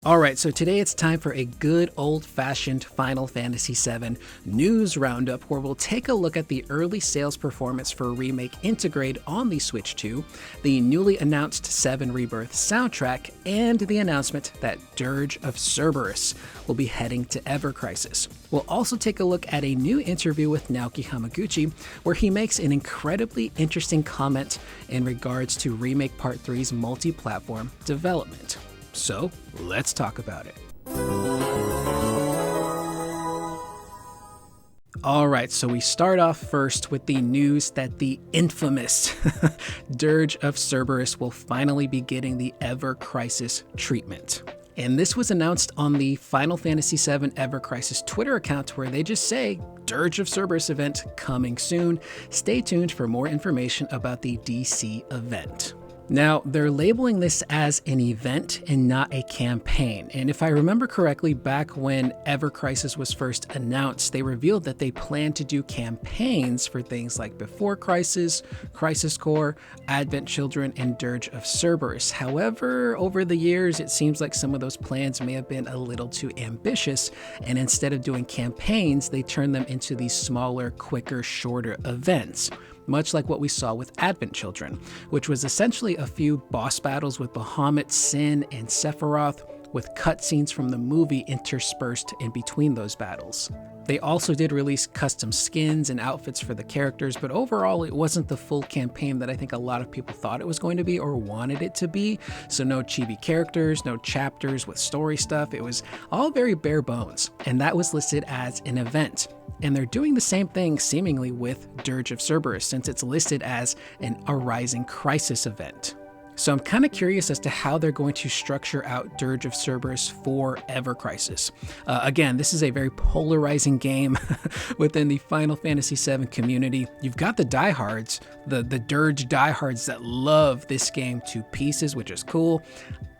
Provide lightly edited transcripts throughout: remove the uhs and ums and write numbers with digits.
Alright, so today it's time for a good old-fashioned Final Fantasy VII news roundup where we'll take a look at the early sales performance for Remake Integrate on the Switch 2, the newly announced 7 Rebirth soundtrack, and the announcement that Dirge of Cerberus will be heading to Ever Crisis. We'll also take a look at a new interview with Naoki Hamaguchi where he makes an incredibly interesting comment in regards to Remake Part 3's multi-platform development. So, let's talk about it. Alright, so we start off first with the news that the infamous Dirge of Cerberus will finally be getting the Ever Crisis treatment. And this was announced on the Final Fantasy VII Ever Crisis Twitter account where they just say, Dirge of Cerberus event coming soon. Stay tuned for more information about the DC event. Now, they're labeling this as an event and not a campaign. And if I remember correctly, back when Ever Crisis was first announced, they revealed that they plan to do campaigns for things like Before Crisis, Crisis Core, Advent Children, and Dirge of Cerberus. However, over the years, it seems like some of those plans may have been a little too ambitious, and instead of doing campaigns, they turned them into these smaller, quicker, shorter events. Much like what we saw with Advent Children, which was essentially a few boss battles with Bahamut, Sin, and Sephiroth, with cutscenes from the movie interspersed in between those battles. They also did release custom skins and outfits for the characters, but overall it wasn't the full campaign that I think a lot of people thought it was going to be or wanted it to be. So no chibi characters, no chapters with story stuff, it was all very bare bones, and that was listed as an event. And they're doing the same thing seemingly with Dirge of Cerberus since it's listed as an Arising Crisis event. So I'm kind of curious as to how they're going to structure out Dirge of Cerberus for Ever Crisis. Again, this is a very polarizing game within the Final Fantasy VII community. You've got the diehards, the Dirge diehards that love this game to pieces, which is cool.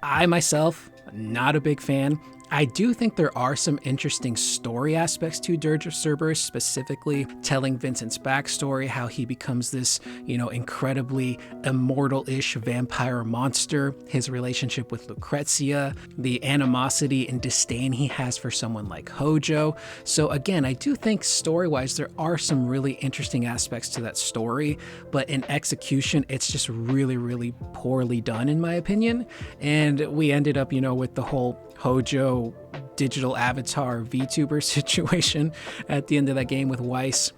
I myself, not a big fan. I do think there are some interesting story aspects to Dirge of Cerberus, specifically telling Vincent's backstory, how he becomes this, incredibly immortal-ish vampire monster, his relationship with Lucrezia, the animosity and disdain he has for someone like Hojo. So again, I do think story-wise there are some really interesting aspects to that story, but in execution, it's just really, really poorly done in my opinion. And we ended up, with the whole Hojo digital avatar VTuber situation at the end of that game with Weiss.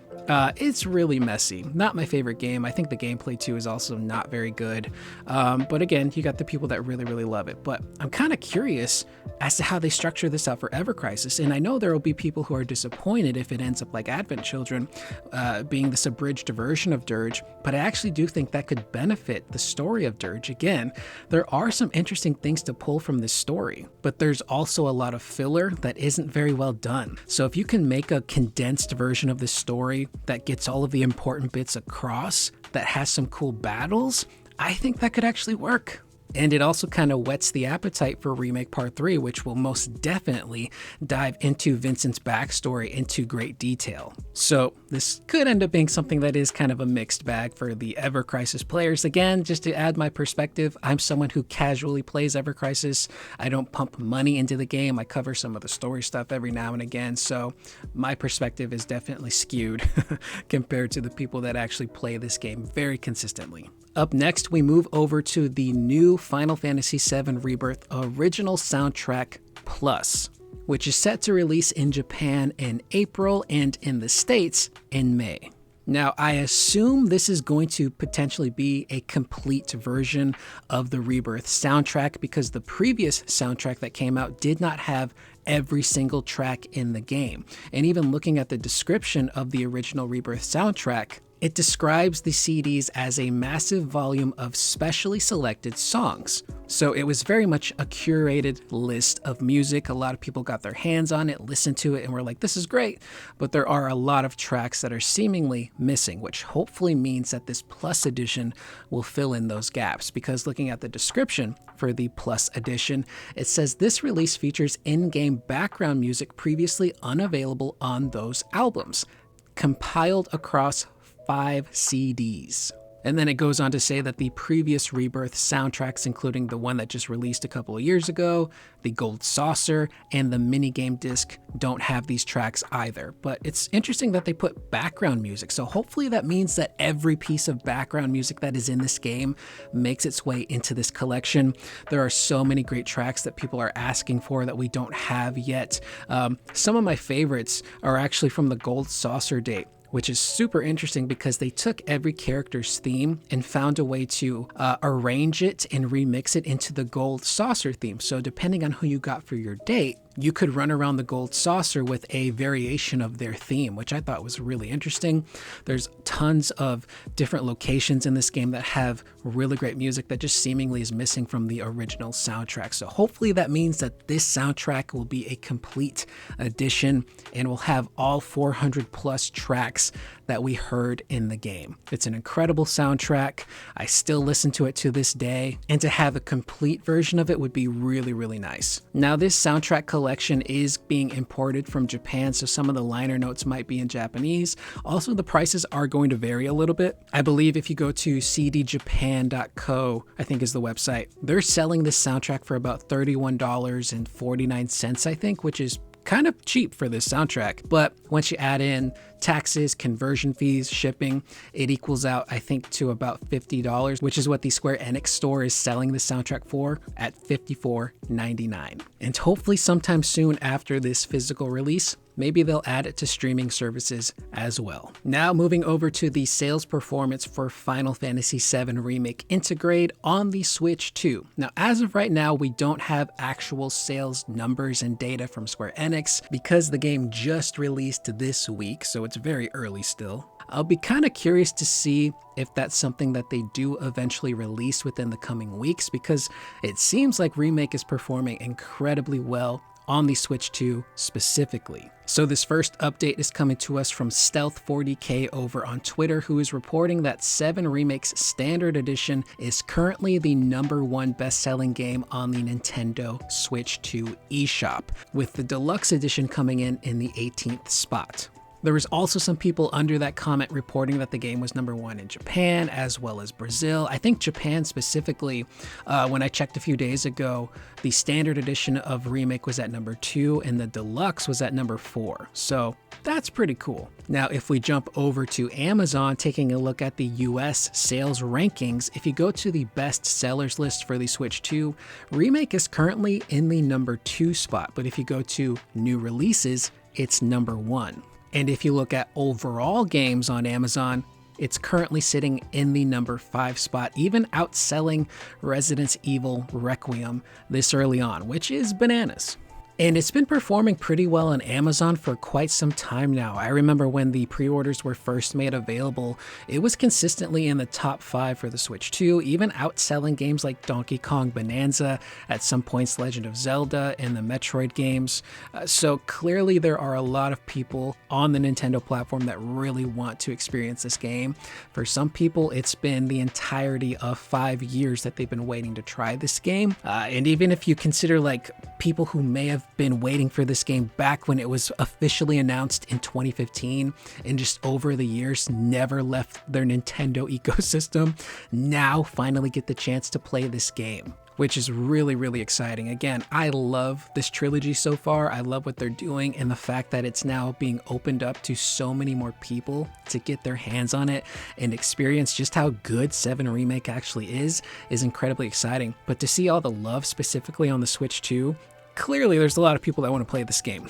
It's really messy. Not my favorite game. I think the gameplay too is also not very good. But again, you got the people that really, really love it. But I'm kind of curious as to how they structure this out for Ever Crisis. And I know there will be people who are disappointed if it ends up like Advent Children, being this abridged version of Dirge. But I actually do think that could benefit the story of Dirge. Again, there are some interesting things to pull from this story, but there's also a lot of filler that isn't very well done. So if you can make a condensed version of the story that gets all of the important bits across, that has some cool battles, I think that could actually work. And it also kind of whets the appetite for Remake Part 3, which will most definitely dive into Vincent's backstory into great detail. So this could end up being something that is kind of a mixed bag for the Ever Crisis players. Again, just to add my perspective, I'm someone who casually plays Ever Crisis. I don't pump money into the game. I cover some of the story stuff every now and again. So my perspective is definitely skewed compared to the people that actually play this game very consistently. Up next, we move over to the new Final Fantasy VII Rebirth Original Soundtrack Plus, which is set to release in Japan in April and in the States in May. Now, I assume this is going to potentially be a complete version of the Rebirth soundtrack because the previous soundtrack that came out did not have every single track in the game. And even looking at the description of the original Rebirth soundtrack, it describes the CDs as a massive volume of specially selected songs. So it was very much a curated list of music. A lot of people got their hands on it, listened to it, and were like, this is great. But there are a lot of tracks that are seemingly missing, which hopefully means that this Plus edition will fill in those gaps. Because looking at the description for the Plus edition, it says this release features in-game background music previously unavailable on those albums, compiled across 5 CDs. And then it goes on to say that the previous Rebirth soundtracks, including the one that just released a couple of years ago, the Gold Saucer, and the minigame disc, don't have these tracks either. But it's interesting that they put background music, so hopefully that means that every piece of background music that is in this game makes its way into this collection. There are so many great tracks that people are asking for that we don't have yet. Some of my favorites are actually from the Gold Saucer date, which is super interesting because they took every character's theme and found a way to arrange it and remix it into the Gold Saucer theme. So depending on who you got for your date, you could run around the Gold Saucer with a variation of their theme, which I thought was really interesting. There's tons of different locations in this game that have really great music that just seemingly is missing from the original soundtrack. So hopefully that means that this soundtrack will be a complete edition and will have all 400 plus tracks that we heard in the game. It's an incredible soundtrack. I still listen to it to this day, and to have a complete version of it would be really, really nice. Now, this soundtrack collection is being imported from Japan, so some of the liner notes might be in Japanese. Also, the prices are going to vary a little bit. I believe if you go to cdjapan.co, I think is the website, they're selling this soundtrack for about $31.49, I think, which is kind of cheap for this soundtrack. But once you add in taxes, conversion fees, shipping, it equals out, I think, to about $50, which is what the Square Enix store is selling the soundtrack for at $54.99. And hopefully sometime soon after this physical release, maybe they'll add it to streaming services as well. Now moving over to the sales performance for Final Fantasy VII Remake Intergrade on the Switch 2. Now, as of right now, we don't have actual sales numbers and data from Square Enix because the game just released this week, so it's very early still. I'll be kind of curious to see if that's something that they do eventually release within the coming weeks, because it seems like Remake is performing incredibly well on the Switch 2 specifically. So this first update is coming to us from Stealth40k over on Twitter, who is reporting that 7 Remake's Standard Edition is currently the #1 best-selling game on the Nintendo Switch 2 eShop, with the Deluxe Edition coming in the 18th spot. There was also some people under that comment reporting that the game was #1 in Japan as well as Brazil. I think Japan specifically, when I checked a few days ago, the standard edition of Remake was at #2 and the deluxe was at #4. So that's pretty cool. Now, if we jump over to Amazon, taking a look at the US sales rankings, if you go to the best sellers list for the Switch 2, Remake is currently in the #2 spot. But if you go to new releases, it's #1. And if you look at overall games on Amazon, it's currently sitting in the #5 spot, even outselling Resident Evil Requiem this early on, which is bananas. And it's been performing pretty well on Amazon for quite some time now. I remember when the pre-orders were first made available, it was consistently in the top 5 for the Switch 2, even outselling games like Donkey Kong Bonanza, at some points Legend of Zelda, and the Metroid games. So clearly there are a lot of people on the Nintendo platform that really want to experience this game. For some people, it's been the entirety of 5 years that they've been waiting to try this game. And even if you consider like people who may have been waiting for this game back when it was officially announced in 2015 and just over the years never left their Nintendo ecosystem, now finally get the chance to play this game, which is really, really exciting. Again, I love this trilogy so far. I love what they're doing, and the fact that it's now being opened up to so many more people to get their hands on it and experience just how good 7 Remake actually is incredibly exciting. But to see all the love specifically on the Switch 2, clearly there's a lot of people that want to play this game.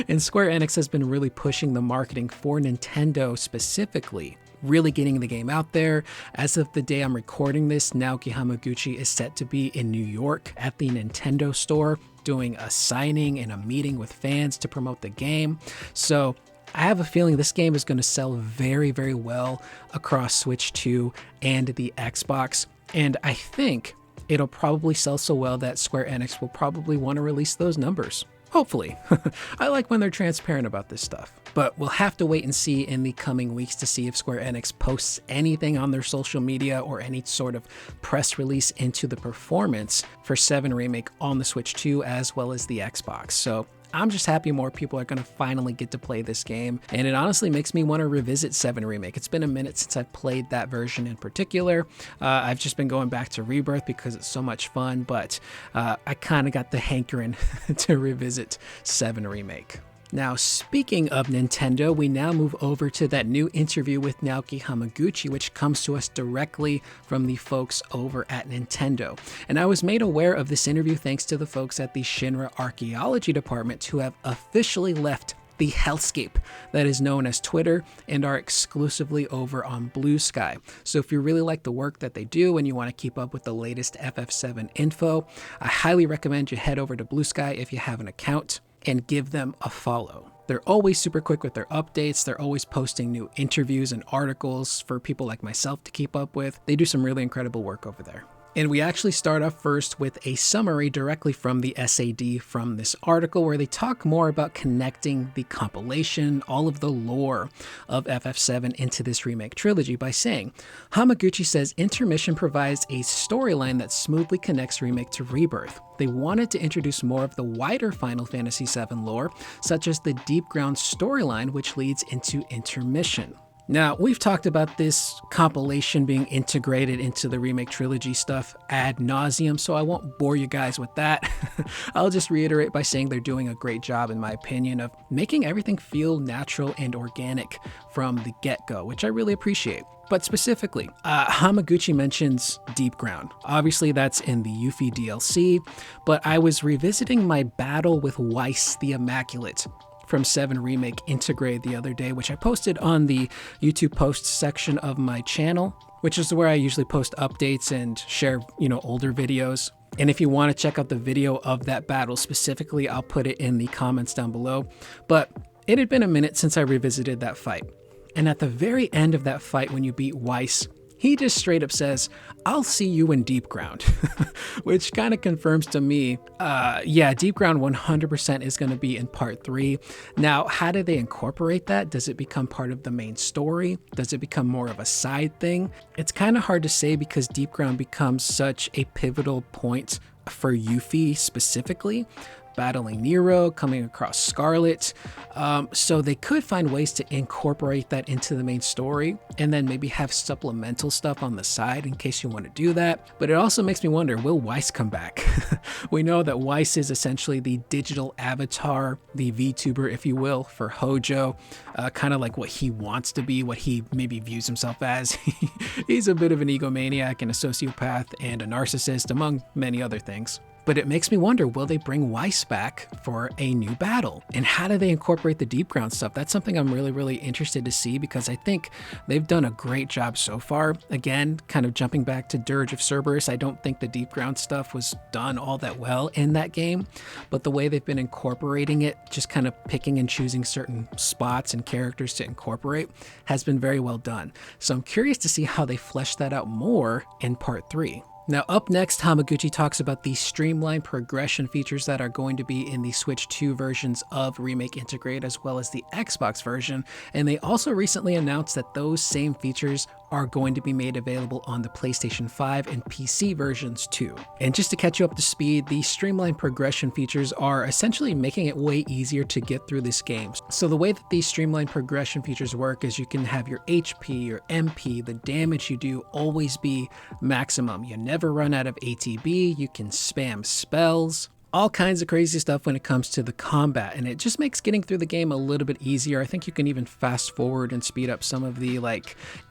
And Square Enix has been really pushing the marketing for Nintendo specifically, really getting the game out there. As of the day I'm recording this, Naoki Hamaguchi is set to be in New York at the Nintendo store doing a signing and a meeting with fans to promote the game. So I have a feeling this game is going to sell very, very well across Switch 2 and the Xbox. And I think it'll probably sell so well that Square Enix will probably want to release those numbers. Hopefully. I like when they're transparent about this stuff. But we'll have to wait and see in the coming weeks to see if Square Enix posts anything on their social media or any sort of press release into the performance for 7 Remake on the Switch 2 as well as the Xbox. So I'm just happy more people are going to finally get to play this game, and it honestly makes me want to revisit 7 Remake. It's been a minute since I've played that version in particular. I've just been going back to Rebirth because it's so much fun, but I kind of got the hankering to revisit 7 Remake. Now, speaking of Nintendo, we now move over to that new interview with Naoki Hamaguchi, which comes to us directly from the folks over at Nintendo. And I was made aware of this interview thanks to the folks at the Shinra Archaeology Department, who have officially left the hellscape that is known as Twitter and are exclusively over on Blue Sky. So if you really like the work that they do and you want to keep up with the latest FF7 info, I highly recommend you head over to Blue Sky if you have an account and give them a follow. They're always super quick with their updates. They're always posting new interviews and articles for people like myself to keep up with. They do some really incredible work over there. And we actually start off first with a summary directly from the SAD from this article, where they talk more about connecting the compilation, all of the lore of FF7 into this remake trilogy by saying, Hamaguchi says Intermission provides a storyline that smoothly connects Remake to Rebirth. They wanted to introduce more of the wider Final Fantasy VII lore, such as the Deep Ground storyline, which leads into Intermission. Now, we've talked about this compilation being integrated into the Remake trilogy stuff ad nauseum, so I won't bore you guys with that. I'll just reiterate by saying they're doing a great job, in my opinion, of making everything feel natural and organic from the get-go, which I really appreciate. But specifically, Hamaguchi mentions Deep Ground. Obviously, that's in the Yuffie DLC, but I was revisiting my battle with Weiss the Immaculate from 7 Remake integrated the other day, which I posted on the YouTube posts section of my channel, which is where I usually post updates and share, older videos. And if you want to check out the video of that battle specifically, I'll put it in the comments down below. But it had been a minute since I revisited that fight. And at the very end of that fight, when you beat Weiss, he just straight up says, I'll see you in Deep Ground, which kind of confirms to me, Deep Ground 100% is going to be in part 3. Now, how do they incorporate that? Does it become part of the main story? Does it become more of a side thing? It's kind of hard to say because Deep Ground becomes such a pivotal point for Yuffie specifically, battling Nero, coming across Scarlet. So they could find ways to incorporate that into the main story and then maybe have supplemental stuff on the side in case you want to do that. But it also makes me wonder, will Weiss come back? We know that Weiss is essentially the digital avatar, the VTuber, if you will, for Hojo, kind of like what he wants to be, what he maybe views himself as. He's a bit of an egomaniac and a sociopath and a narcissist, among many other things. But it makes me wonder, will they bring Weiss back for a new battle? And how do they incorporate the Deep Ground stuff? That's something I'm really, really interested to see because I think they've done a great job so far. Again, kind of jumping back to Dirge of Cerberus, I don't think the Deep Ground stuff was done all that well in that game, but the way they've been incorporating it, just kind of picking and choosing certain spots and characters to incorporate, has been very well done. So I'm curious to see how they flesh that out more in part 3. Now, up next, Hamaguchi talks about the streamlined progression features that are going to be in the Switch 2 versions of Remake Integrate, as well as the Xbox version, and they also recently announced that those same features are going to be made available on the PlayStation 5 and PC versions too. And just to catch you up to speed, the streamlined progression features are essentially making it way easier to get through this game. So the way that these streamlined progression features work is you can have your HP, your MP, the damage you do always be maximum. You never run out of ATB, you can spam spells, all kinds of crazy stuff when it comes to the combat, and it just makes getting through the game a little bit easier. I think you can even fast forward and speed up some of the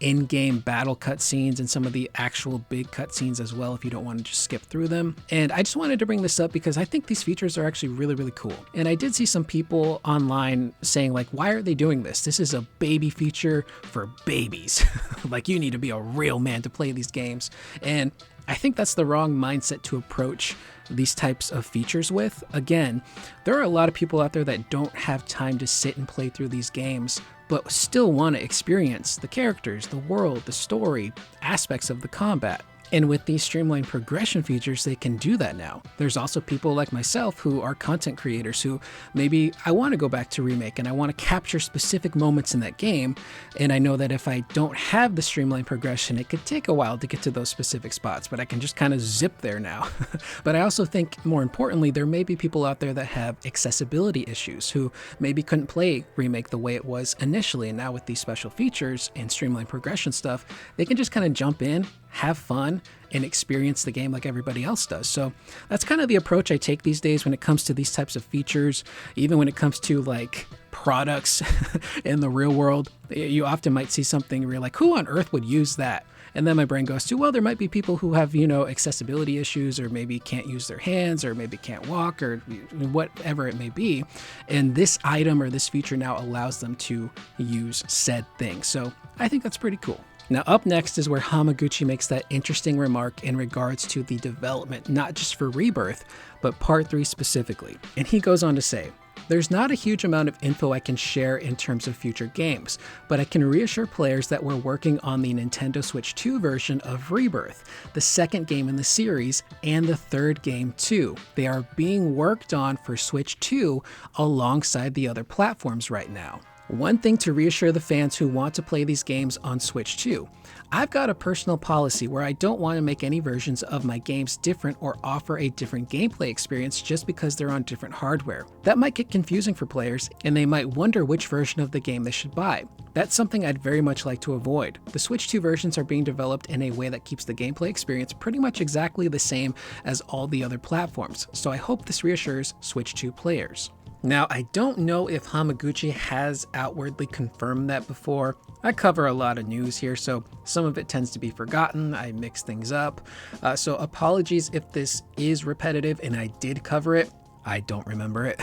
in-game battle cutscenes and some of the actual big cutscenes as well if you don't want to just skip through them. And I just wanted to bring this up because I think these features are actually really, really cool. And I did see some people online saying why are they doing this? This is a baby feature for babies. You need to be a real man to play these games. And I think that's the wrong mindset to approach these types of features with. Again, there are a lot of people out there that don't have time to sit and play through these games, but still want to experience the characters, the world, the story, aspects of the combat. And with these streamlined progression features, they can do that now. There's also people like myself who are content creators who maybe I want to go back to Remake and I want to capture specific moments in that game. And I know that if I don't have the streamlined progression, it could take a while to get to those specific spots, but I can just kind of zip there now. But I also think more importantly, there may be people out there that have accessibility issues who maybe couldn't play Remake the way it was initially. And now with these special features and streamlined progression stuff, they can just kind of jump in, have fun, and experience the game like everybody else does. So that's kind of the approach I take these days when it comes to these types of features. Even when it comes to like products in the real world, you often might see something where you're like, who on earth would use that? And then my brain goes to, well, there might be people who have, accessibility issues, or maybe can't use their hands, or maybe can't walk, or whatever it may be. And this item or this feature now allows them to use said thing. So I think that's pretty cool. Now, up next is where Hamaguchi makes that interesting remark in regards to the development, not just for Rebirth, but Part 3 specifically. And he goes on to say, "There's not a huge amount of info I can share in terms of future games, but I can reassure players that we're working on the Nintendo Switch 2 version of Rebirth, the second game in the series, and the third game too. They are being worked on for Switch 2 alongside the other platforms right now. One thing to reassure the fans who want to play these games on Switch 2. I've got a personal policy where I don't want to make any versions of my games different or offer a different gameplay experience just because they're on different hardware. That might get confusing for players, and they might wonder which version of the game they should buy. That's something I'd very much like to avoid. The Switch 2 versions are being developed in a way that keeps the gameplay experience pretty much exactly the same as all the other platforms, so I hope this reassures Switch 2 players." Now, I don't know if Hamaguchi has outwardly confirmed that before. I cover a lot of news here, so some of it tends to be forgotten. I mix things up. So apologies if this is repetitive and I did cover it. I don't remember it.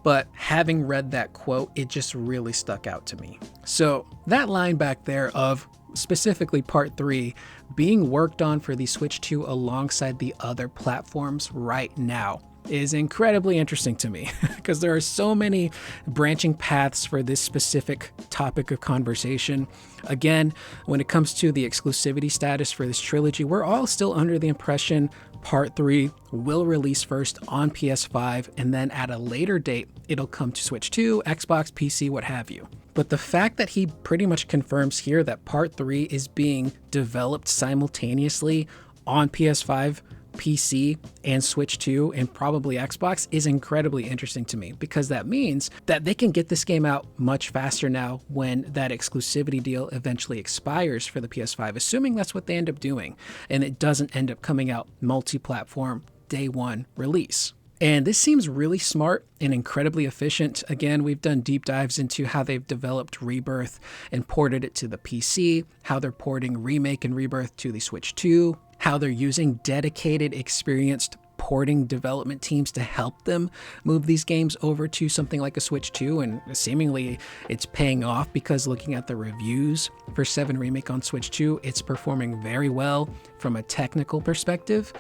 But having read that quote, it just really stuck out to me. So that line back there of specifically Part 3 being worked on for the Switch 2 alongside the other platforms right now is incredibly interesting to me because there are so many branching paths for this specific topic of conversation. Again, when it comes to the exclusivity status for this trilogy, we're all still under the impression Part 3 will release first on PS5, and then at a later date, it'll come to Switch 2, Xbox, PC, what have you. But the fact that he pretty much confirms here that Part 3 is being developed simultaneously on PS5, PC, and Switch 2, and probably Xbox is incredibly interesting to me, because that means that they can get this game out much faster now when that exclusivity deal eventually expires for the PS5, assuming that's what they end up doing, and it doesn't end up coming out multi-platform day one release. And this seems really smart and incredibly efficient. Again, we've done deep dives into how they've developed Rebirth and ported it to the PC, how they're porting Remake and Rebirth to the Switch 2, how they're using dedicated, experienced porting development teams to help them move these games over to something like a Switch 2, and seemingly it's paying off because looking at the reviews for 7 Remake on Switch 2, it's performing very well from a technical perspective.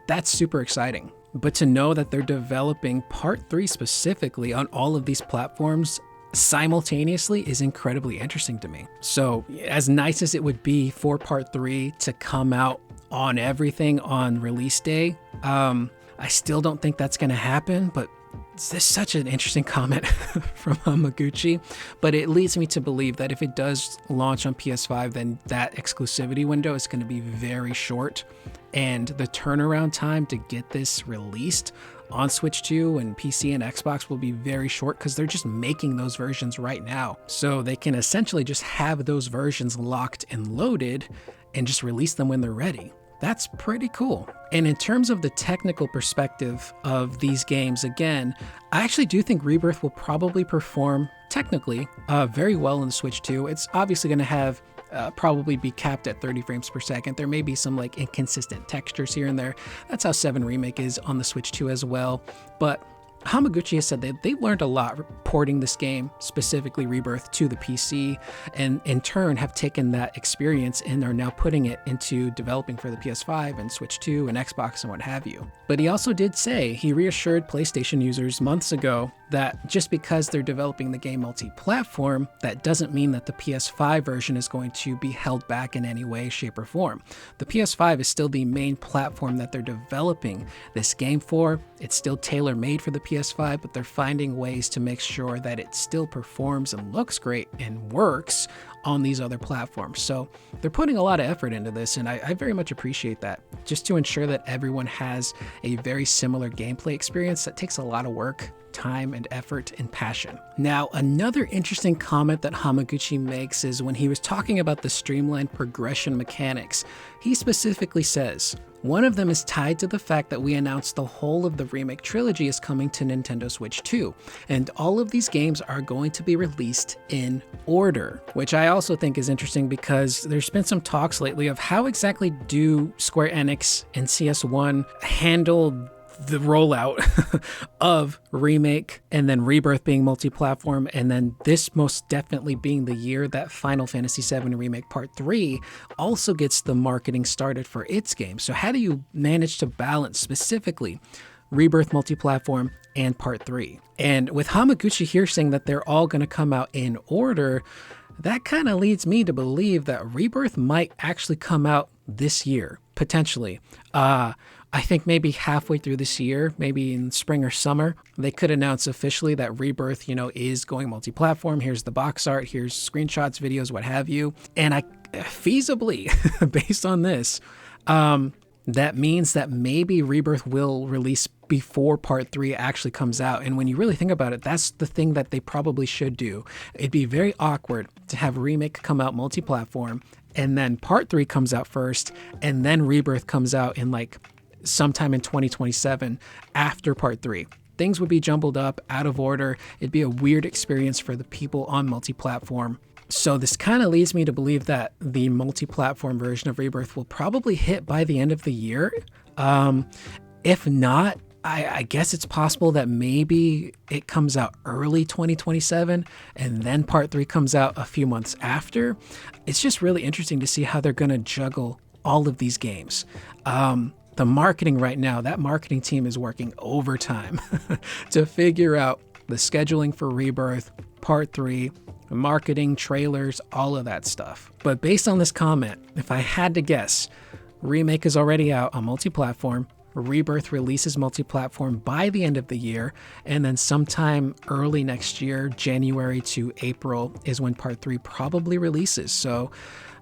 That's super exciting. But to know that they're developing Part 3 specifically on all of these platforms simultaneously is incredibly interesting to me. So as nice as it would be for Part 3 to come out on everything on release day, I still don't think that's going to happen, but this is such an interesting comment from Hamaguchi. But it leads me to believe that if it does launch on PS5, then that exclusivity window is going to be very short, and the turnaround time to get this released on Switch 2 and PC and Xbox will be very short because they're just making those versions right now. So they can essentially just have those versions locked and loaded and just release them when they're ready. That's pretty cool. And in terms of the technical perspective of these games, again, I actually do think Rebirth will probably perform technically very well in the Switch 2. It's obviously going to have probably be capped at 30 frames per second. There may be some like inconsistent textures here and there. That's how 7 Remake is on the Switch 2 as well. But Hamaguchi has said that they've learned a lot porting this game, specifically Rebirth, to the PC, and in turn have taken that experience and are now putting it into developing for the PS5 and Switch 2 and Xbox and what have you. But he also did say he reassured PlayStation users months ago that just because they're developing the game multi-platform, that doesn't mean that the PS5 version is going to be held back in any way, shape, or form. The PS5 is still the main platform that they're developing this game for. It's still tailor-made for the PS5, but they're finding ways to make sure that it still performs and looks great and works on these other platforms. So they're putting a lot of effort into this, and I very much appreciate that, just to ensure that everyone has a very similar gameplay experience. That takes a lot of work, time and effort and passion. Now, another interesting comment that Hamaguchi makes is when he was talking about the streamlined progression mechanics. He specifically says, one of them is tied to the fact that we announced the whole of the remake trilogy is coming to Nintendo Switch 2, and all of these games are going to be released in order, which I also think is interesting because there's been some talks lately of how exactly do Square Enix and CS1 handle the rollout of Remake and then Rebirth being multi-platform, and then this most definitely being the year that Final Fantasy VII Remake Part 3 also gets the marketing started for its game. So how do you manage to balance specifically Rebirth multi-platform and Part 3? And with Hamaguchi here saying that they're all going to come out in order, that kind of leads me to believe that Rebirth might actually come out this year, potentially. I think maybe halfway through this year, maybe in spring or summer, they could announce officially that Rebirth, is going multi-platform. Here's the box art, here's screenshots, videos, what have you. And I feasibly, based on this, that means that maybe Rebirth will release before Part 3 actually comes out. And when you really think about it, that's the thing that they probably should do. It'd be very awkward to have Remake come out multi-platform, and then Part 3 comes out first, and then Rebirth comes out in sometime in 2027 after Part 3. Things would be jumbled up, out of order. It'd be a weird experience for the people on multi-platform. So this kind of leads me to believe that the multi-platform version of Rebirth will probably hit by the end of the year. If not, I guess it's possible that maybe it comes out early 2027 and then Part 3 comes out a few months after. It's just really interesting to see how they're going to juggle all of these games. The marketing right now, that marketing team is working overtime to figure out the scheduling for Rebirth, Part 3, marketing, trailers, all of that stuff. But based on this comment, if I had to guess, Remake is already out on multi-platform, Rebirth releases multi-platform by the end of the year, and then sometime early next year, January to April, is when Part 3 probably releases. So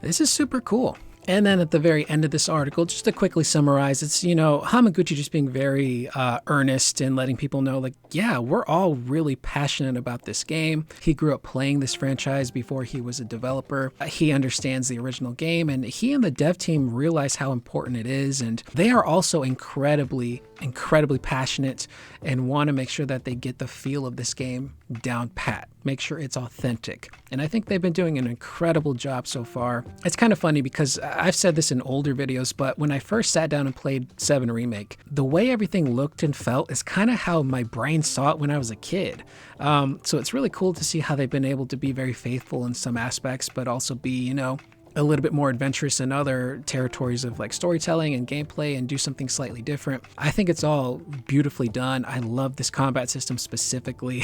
this is super cool. And then at the very end of this article, just to quickly summarize, it's, Hamaguchi just being very earnest and letting people know, yeah, we're all really passionate about this game. He grew up playing this franchise before he was a developer. He understands the original game, and he and the dev team realize how important it is. And they are also incredibly passionate and want to make sure that they get the feel of this game down pat, make sure it's authentic. And I think they've been doing an incredible job so far. It's kind of funny because I've said this in older videos, but when I first sat down and played 7 Remake, the way everything looked and felt is kind of how my brain saw it when I was a kid. So it's really cool to see how they've been able to be very faithful in some aspects, but also be, a little bit more adventurous in other territories of storytelling and gameplay and do something slightly different. I think it's all beautifully done. I love this combat system specifically.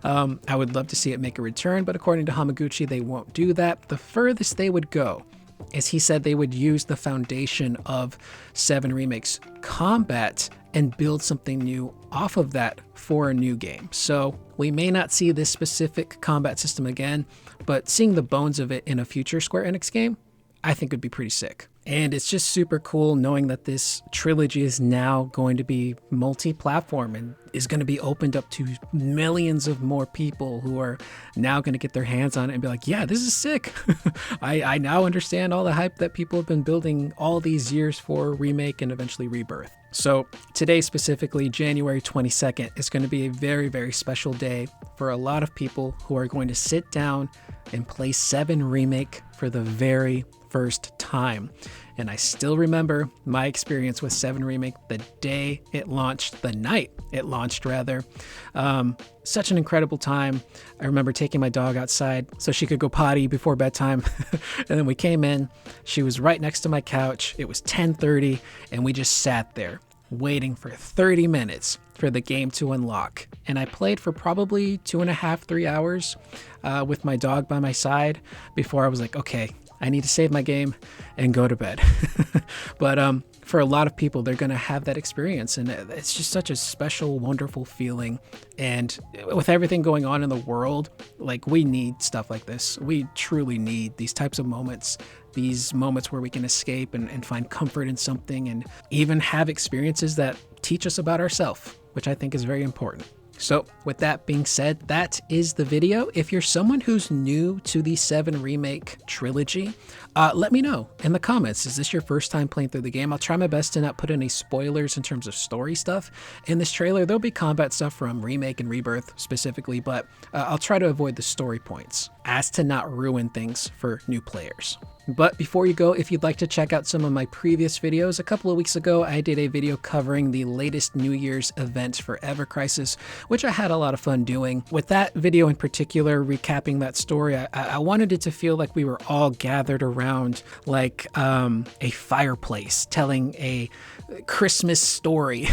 I would love to see it make a return, but according to Hamaguchi, they won't do that. The furthest they would go is he said they would use the foundation of 7 Remake's combat and build something new off of that for a new game. So we may not see this specific combat system again, but seeing the bones of it in a future Square Enix game, I think would be pretty sick. And it's just super cool knowing that this trilogy is now going to be multi-platform and is going to be opened up to millions of more people who are now going to get their hands on it and be like, yeah, this is sick. I now understand all the hype that people have been building all these years for Remake and eventually Rebirth. So today specifically, January 22nd, is going to be a very, very special day for a lot of people who are going to sit down and play 7 Remake for the very first time. And I still remember my experience with 7 Remake the day it launched, the night it launched rather. Such an incredible time. I remember taking my dog outside so she could go potty before bedtime. And then we came in, she was right next to my couch. It was 10:30 and we just sat there waiting for 30 minutes for the game to unlock. and I played for probably 2.5, 3 hours with my dog by my side before I was like, okay, I need to save my game and go to bed. But for a lot of people, they're going to have that experience, and it's just such a special, wonderful feeling. And with everything going on in the world, like, we need stuff like this. We truly need these types of moments, these moments where we can escape and find comfort in something, and even have experiences that teach us about ourselves, which I think is very important. So with that being said, that is the video. If you're someone who's new to the 7 Remake trilogy, let me know in the comments. Is this your first time playing through the game? I'll try my best to not put any spoilers in terms of story stuff in this trailer. There'll be combat stuff from Remake and Rebirth specifically, but I'll try to avoid the story points as to not ruin things for new players. But before you go, if you'd like to check out some of my previous videos, a couple of weeks ago I did a video covering the latest New Year's event for Ever Crisis, which I had a lot of fun doing. With that video in particular, recapping that story, I wanted it to feel like we were all gathered around like a fireplace telling a Christmas story.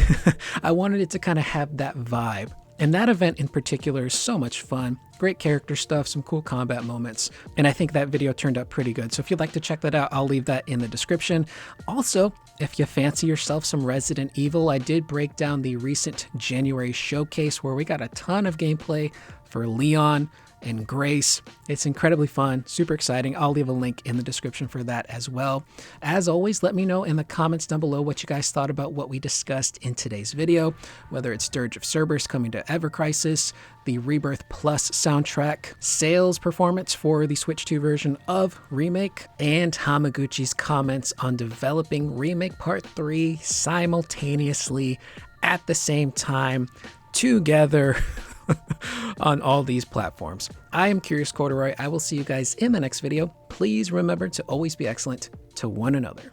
I wanted it to kind of have that vibe. And that event in particular is so much fun. Great character stuff, some cool combat moments, and I think that video turned out pretty good. So if you'd like to check that out, I'll leave that in the description. Also, if you fancy yourself some Resident Evil, I did break down the recent January showcase where we got a ton of gameplay for Leon and Grace. It's incredibly fun, super exciting. I'll leave a link in the description for that as well. As always, let me know in the comments down below what you guys thought about what we discussed in today's video, whether it's Dirge of Cerberus coming to Ever Crisis, the Rebirth Plus soundtrack, sales performance for the Switch 2 version of Remake, and Hamaguchi's comments on developing Remake Part 3 simultaneously at the same time together on all these platforms. I am Curious Corduroy. I will see you guys in the next video. Please remember to always be excellent to one another.